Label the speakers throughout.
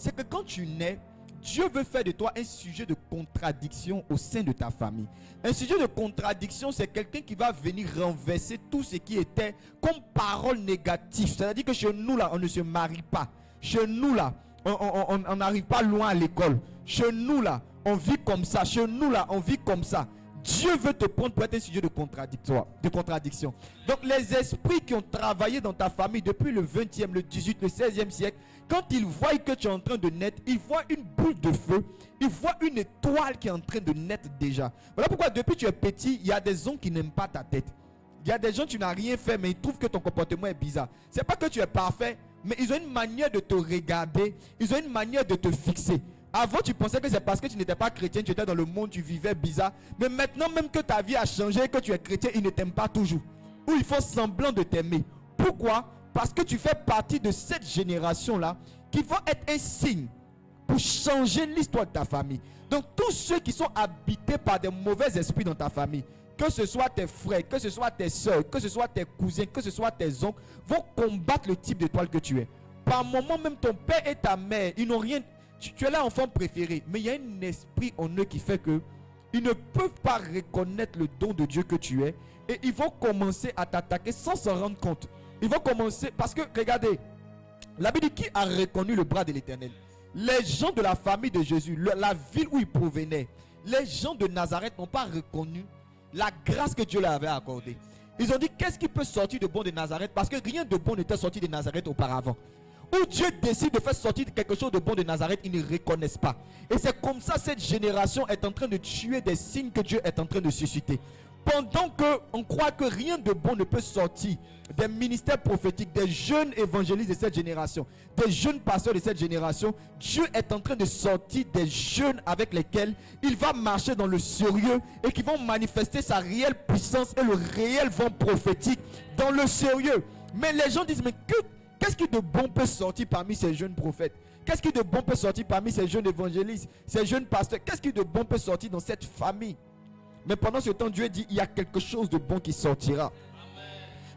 Speaker 1: c'est que quand tu nais, Dieu veut faire de toi un sujet de contradiction au sein de ta famille. Un sujet de contradiction, c'est quelqu'un qui va venir renverser tout ce qui était comme parole négative. C'est-à-dire que chez nous là, on ne se marie pas. Chez nous là, on n'arrive pas loin à l'école. Chez nous là, on vit comme ça. Chez nous là, on vit comme ça. Dieu veut te prendre pour être un sujet de contradiction. Donc les esprits qui ont travaillé dans ta famille depuis le 20e, le 18, le 16e siècle, quand ils voient que tu es en train de naître, ils voient une boule de feu, ils voient une étoile qui est en train de naître déjà. Voilà pourquoi depuis que tu es petit, il y a des gens qui n'aiment pas ta tête. Il y a des gens, tu n'as rien fait, mais ils trouvent que ton comportement est bizarre. C'est pas que tu es parfait, mais ils ont une manière de te regarder, ils ont une manière de te fixer. Avant, tu pensais que c'est parce que tu n'étais pas chrétien, tu étais dans le monde, tu vivais bizarre. Mais maintenant, même que ta vie a changé, que tu es chrétien, ils ne t'aiment pas toujours. Ou ils font semblant de t'aimer. Pourquoi? Parce que tu fais partie de cette génération-là qui va être un signe pour changer l'histoire de ta famille. Donc, tous ceux qui sont habités par des mauvais esprits dans ta famille, que ce soit tes frères, que ce soit tes soeurs, que ce soit tes cousins, que ce soit tes oncles, vont combattre le type d'étoile que tu es. Par moment, même ton père et ta mère, ils n'ont rien... Tu es là enfant préféré, mais il y a un esprit en eux qui fait que ils ne peuvent pas reconnaître le don de Dieu que tu es, et ils vont commencer à t'attaquer sans s'en rendre compte. Ils vont commencer, parce que regardez, la Bible dit qui a reconnu le bras de l'Éternel? Les gens de la famille de Jésus, la ville où ils provenaient, les gens de Nazareth n'ont pas reconnu la grâce que Dieu leur avait accordée. Ils ont dit qu'est-ce qui peut sortir de bon de Nazareth, parce que rien de bon n'était sorti de Nazareth auparavant. Où Dieu décide de faire sortir quelque chose de bon de Nazareth, ils ne reconnaissent pas. Et c'est comme ça cette génération est en train de tuer des signes que Dieu est en train de susciter. Pendant qu'on croit que rien de bon ne peut sortir des ministères prophétiques, des jeunes évangélistes de cette génération, des jeunes pasteurs de cette génération, Dieu est en train de sortir des jeunes avec lesquels il va marcher dans le sérieux et qui vont manifester sa réelle puissance et le réel vent prophétique dans le sérieux. Mais les gens disent, mais qu'est-ce qui de bon peut sortir parmi ces jeunes prophètes? Qu'est-ce qui de bon peut sortir parmi ces jeunes évangélistes, ces jeunes pasteurs? Qu'est-ce qui de bon peut sortir dans cette famille? Mais pendant ce temps, Dieu dit, il y a quelque chose de bon qui sortira. Amen.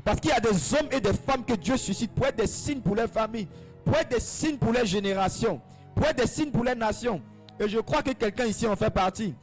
Speaker 1: Parce qu'il y a des hommes et des femmes que Dieu suscite pour être des signes pour leur famille, pour être des signes pour les générations, pour être des signes pour les nations. Et je crois que quelqu'un ici en fait partie.